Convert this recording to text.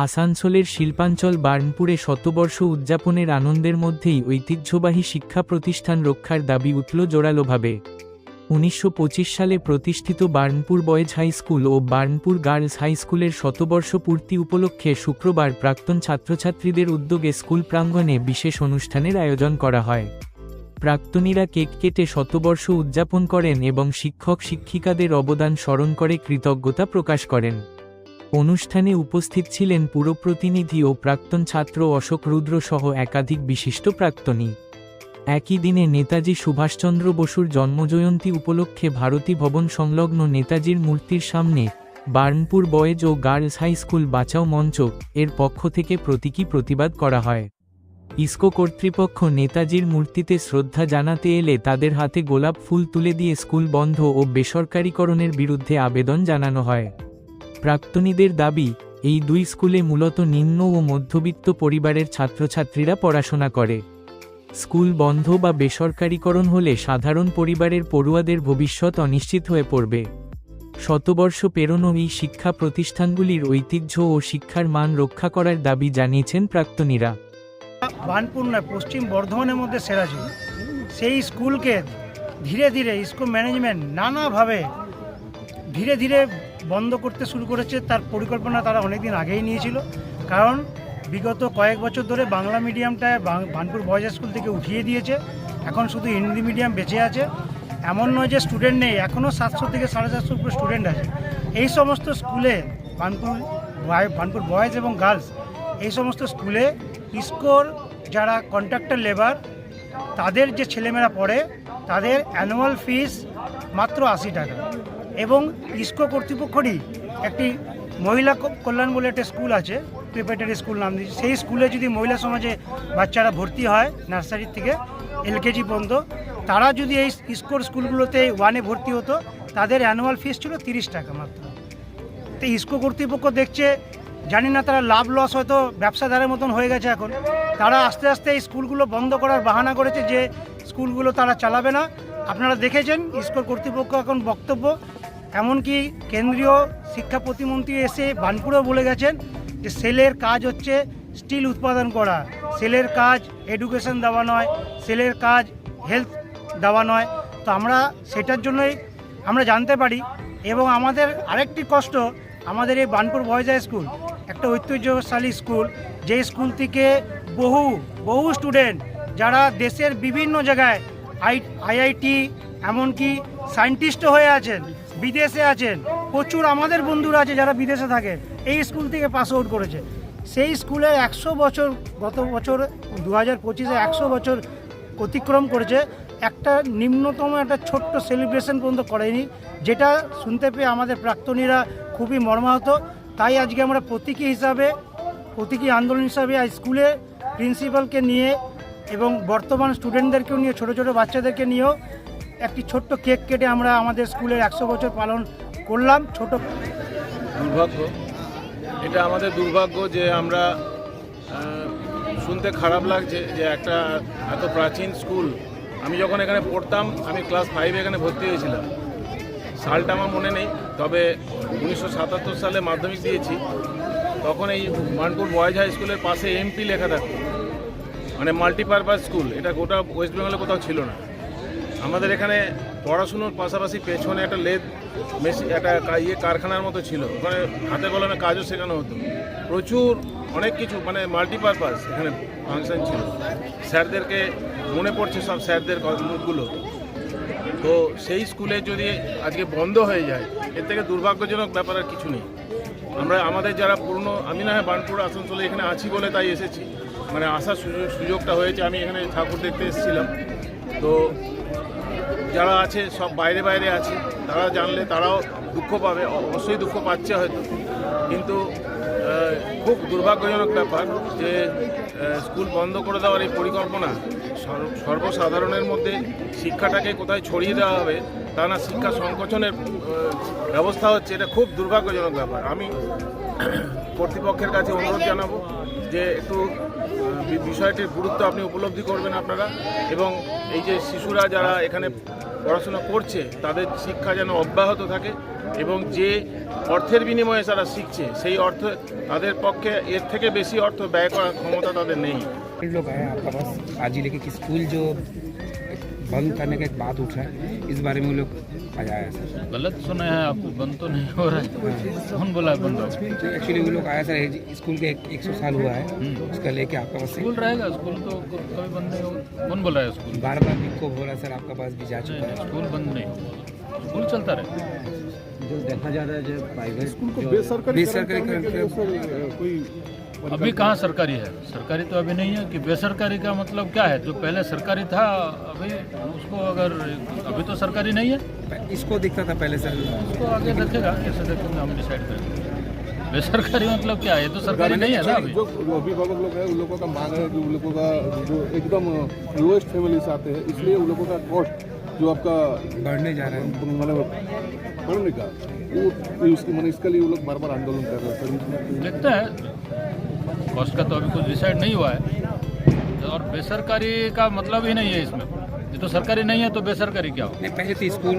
আসানসোলের শিল্পাঞ্চল বার্নপুরে শতবর্ষ উদযাপনের আনন্দের মধ্যেই ঐতিহ্যবাহী শিক্ষা প্রতিষ্ঠান রক্ষার দাবি উঠল জোরালোভাবে। 1925 সালে প্রতিষ্ঠিত বার্নপুর বয়েজ হাই স্কুল ও বার্নপুর গার্লস হাই স্কুলের শতবর্ষ পূর্তি উপলক্ষে শুক্রবার প্রাক্তন ছাত্রছাত্রীদের উদ্যোগে স্কুল প্রাঙ্গণে বিশেষ অনুষ্ঠানের আয়োজন করা হয়। প্রাক্তনীরা কেক কেটে শতবর্ষ উদযাপন করেন এবং শিক্ষক শিক্ষিকাদের অবদান স্মরণ করে কৃতজ্ঞতা প্রকাশ করেন। অনুষ্ঠানে উপস্থিত ছিলেন পুরপ্রতিনিধি ও প্রাক্তন ছাত্র অশোক রুদ্র সহ একাধিক বিশিষ্ট প্রাক্তনী। একই দিনে নেতাজি সুভাষচন্দ্র বসুর জন্মজয়ন্তী উপলক্ষে ভারতী ভবন সংলগ্ন নেতাজির মূর্তির সামনে বার্নপুর বয়েজ ও গার্লস হাই স্কুল বাঁচাও মঞ্চ এর পক্ষ থেকে প্রতীকী প্রতিবাদ করা হয়। ইসকো কর্তৃপক্ষ নেতাজির মূর্তিতে শ্রদ্ধা জানাতে এলে তাদের হাতে গোলাপ ফুল তুলে দিয়ে স্কুল বন্ধ ও বেসরকারীকরণের বিরুদ্ধে আবেদন জানানো হয়। প্রাক্তনীদের দাবি, এই দুই স্কুলে মূলত নিম্ন ও মধ্যবিত্ত পরিবারের ছাত্রছাত্রীরা পড়াশোনা করে। স্কুল বন্ধ বা বেসরকারীকরণ হলে সাধারণ পরিবারের পড়ুয়াদের ভবিষ্যৎ অনিশ্চিত হয়ে পড়বে। শতবর্ষ পেরোনো এই শিক্ষা প্রতিষ্ঠানগুলির ঐতিহ্য ও শিক্ষার মান রক্ষা করার দাবি জানিয়েছেন প্রাক্তনীরা। বার্নপুর নয়, পশ্চিম বর্ধমানের মধ্যে সেরা ছিল। সেই স্কুলকে ধীরে ধীরে স্কুল ম্যানেজমেন্ট নানাভাবে ধীরে ধীরে বন্ধ করতে শুরু করেছে। তার পরিকল্পনা তারা অনেকদিন আগেই নিয়েছিল, কারণ বিগত কয়েক বছর ধরে বাংলা মিডিয়ামটা বার্নপুর বয়েজ স্কুল থেকে উঠিয়ে দিয়েছে। এখন শুধু হিন্দি মিডিয়াম বেঁচে আছে। এমন নয় যে স্টুডেন্ট নেই, এখনও 700 থেকে 750 উপরে স্টুডেন্ট আছে। এই সমস্ত স্কুলে বার্নপুর বয়েজ এবং গার্লস এই সমস্ত স্কুলে ইসকোর যারা কন্ট্রাক্টর লেবার তাদের যে ছেলেমেয়েরা পড়ে তাদের অ্যানুয়াল ফিস মাত্র 80 টাকা। এবং ইসকো কর্তৃপক্ষরই একটি মহিলা কল্যাণ বলে একটা স্কুল আছে, প্রিপারেটরি স্কুল নাম দিয়েছে। সেই স্কুলে যদি মহিলা সমাজে বাচ্চারা ভর্তি হয় নার্সারি থেকে এলকেজি পর্যন্ত, তারা যদি এই ইসকোর স্কুলগুলোতে 1-এ ভর্তি হতো, তাদের অ্যানুয়াল ফিস ছিল 30 টাকা মাত্র। তো ইসকো কর্তৃপক্ষ দেখছে, জানি না তারা লাভ লস হয়তো ব্যবসাদারের মতন হয়ে গেছে এখন, তারা আস্তে আস্তে এই স্কুলগুলো বন্ধ করার বাহানা করেছে যে স্কুলগুলো তারা চালাবে না। আপনারা দেখেছেন ইসকোর কর্তৃপক্ষ এখন বক্তব্য, এমনকি কেন্দ্রীয় শিক্ষা প্রতিমন্ত্রী এসে বার্নপুরেও বলে গেছেন যে সেলের কাজ হচ্ছে স্টিল উৎপাদন করা, সেলের কাজ এডুকেশন দেওয়া নয়, সেলের কাজ হেলথ দেওয়া নয়। তো আমরা সেটার জন্যই আমরা জানতে পারি। এবং আমাদের আরেকটি কষ্ট, আমাদের এই বার্নপুর বয়েজ হাই স্কুল একটা ঐতিহ্যশালী স্কুল, যে স্কুল থেকে বহু স্টুডেন্ট যারা দেশের বিভিন্ন জায়গায় আইআইটি এমনকি সায়েন্টিস্টও হয়ে আছেন, বিদেশে আছেন, প্রচুর আমাদের বন্ধুরা আছে যারা বিদেশে থাকে, এই স্কুল থেকে পাস আউট করেছে। সেই স্কুলে 100 বছর, গত বছর 2025-এ 100 বছর অতিক্রম করেছে, একটা নিম্নতম একটা ছোট্ট সেলিব্রেশন পর্যন্ত করেনি, যেটা শুনতে পেয়ে আমাদের প্রাক্তনীরা খুবই মর্মাহত। তাই আজকে আমরা প্রতীকী আন্দোলন হিসাবে স্কুলে প্রিন্সিপালকে নিয়ে এবং বর্তমান স্টুডেন্টদেরকেও নিয়ে, ছোট ছোট বাচ্চাদেরকে নিয়েও একটি ছোট্ট কেক কেটে আমরা আমাদের স্কুলের 100 বছর পালন করলাম। দুর্ভাগ্য, এটা আমাদের দুর্ভাগ্য যে আমরা শুনতে খারাপ লাগছে যে একটা এত প্রাচীন স্কুল। আমি যখন এখানে পড়তাম, আমি ক্লাস 5 এখানে ভর্তি হয়েছিলাম। সালটা আমার মনে নেই, তবে 1977 সালে মাধ্যমিক দিয়েছি। তখন এই বার্নপুর বয়েজ হাই স্কুলের পাশে এমপি লেখা থাকতো, মানে মাল্টিপারপাস স্কুল। এটা গোটা ওয়েস্ট বেঙ্গলে কোথাও ছিল না। আমাদের এখানে পড়াশুনোর পাশাপাশি পেছনে একটা লেদ মেশিন, একটা কারখানার মতো ছিল, ওখানে হাতে কলমে কাজও শেখানো হতো। প্রচুর অনেক কিছু, মানে মাল্টিপারপাস এখানে ফাংশন ছিল। স্যারদেরকে মনে পড়ছে সব স্যারদের মুখগুলো। তো সেই স্কুলে যদি আজকে বন্ধ হয়ে যায়, এর থেকে দুর্ভাগ্যজনক ব্যাপার আর কিছু নেই। আমাদের যারা পুরনো, আমি না হয় বার্নপুর আসানসোলে এখানে আছি বলে তাই এসেছি, মানে আসার সুযোগটা হয়েছে। আমি এখানে ঠাকুর দেখতে এসেছিলাম। তো যারা আছে সব বাইরে আছে, তারা জানলে তারাও দুঃখ পাবে, অবশ্যই দুঃখ পাচ্ছে হয়তো। কিন্তু খুব দুর্ভাগ্যজনক ব্যাপার যে স্কুল বন্ধ করে দেওয়ার এই পরিকল্পনা, সর্বসাধারণের মধ্যে শিক্ষাটাকে কোথায় ছড়িয়ে দেওয়া হবে তা না, শিক্ষা সংকোচনের ব্যবস্থা হচ্ছে, এটা খুব দুর্ভাগ্যজনক ব্যাপার। আমি কর্তৃপক্ষের কাছে অনুরোধ জানাবো যে একটু বিষয়টির গুরুত্ব আপনি উপলব্ধি করবেন আপনারা, এবং এই যে শিশুরা যারা এখানে পড়াশোনা করছে তাদের শিক্ষা যেন অব্যাহত থাকে, এবং যে অর্থের বিনিময়ে তারা শিখছে সেই অর্থ তাদের পক্ষে এর থেকে বেশি অর্থ ব্যয় করার ক্ষমতা তাদের নেই। लोग आए आपका पास आज जिले के स्कूल जो बंद करने का एक बात उठा है, इस बारे में वो लोग आया है सर। गलत सुने हैं आप, बंद तो नहीं हो रहा है। कौन बोला है बंद? एक्चुअली वो लोग आया सर, स्कूल के 100 साल हुआ है, उसका लेके आपका पास स्कूल रहेगा, स्कूल तो कभी बंद नहीं होगा। कौन बोला है स्कूल? बार बार विक्षोभ हो रहा है सर, आपका पास भी जा चुका है। स्कूल बंद नहीं होगा, स्कूल चलता रहेगा। जो देखा जा रहा है जो प्राइवेट स्कूल को बेसरकारी कोई अभी कहाँ सरकारी है? सरकारी तो अभी नहीं है। कि बेसरकारी का मतलब क्या है? जो पहले सरकारी था अभी उसको अगर अभी तो सरकारी नहीं है, इसको दिखता था पहले सर, उसको आगे देखेगा, कैसे देखेंगे हम डिसाइड करेंगे। बेसरकारी मतलब क्या है? ये तो सरकारी नहीं है ना अभी। जो अभिभावक लोग हैं उन लोगों का मांग है कि उन लोगों का जो एकदम लोएस्ट फैमिली से आते हैं, इसलिए उन लोगों का कॉस्ट जो आपका बढ़ने जा रहा है। मतलब बढ़ने का वो उसकी मैंने इसके लिए वो लोग बार बार आंदोलन कर रहे हैं सर। देखते हैं, कॉस्ट का तो अभी कुछ डिसाइड नहीं हुआ है, और बेसरकारी का मतलब ही नहीं है इसमें। ये तो सरकारी नहीं है तो बेसरकारी क्या हो? नहीं पहले तो स्कूल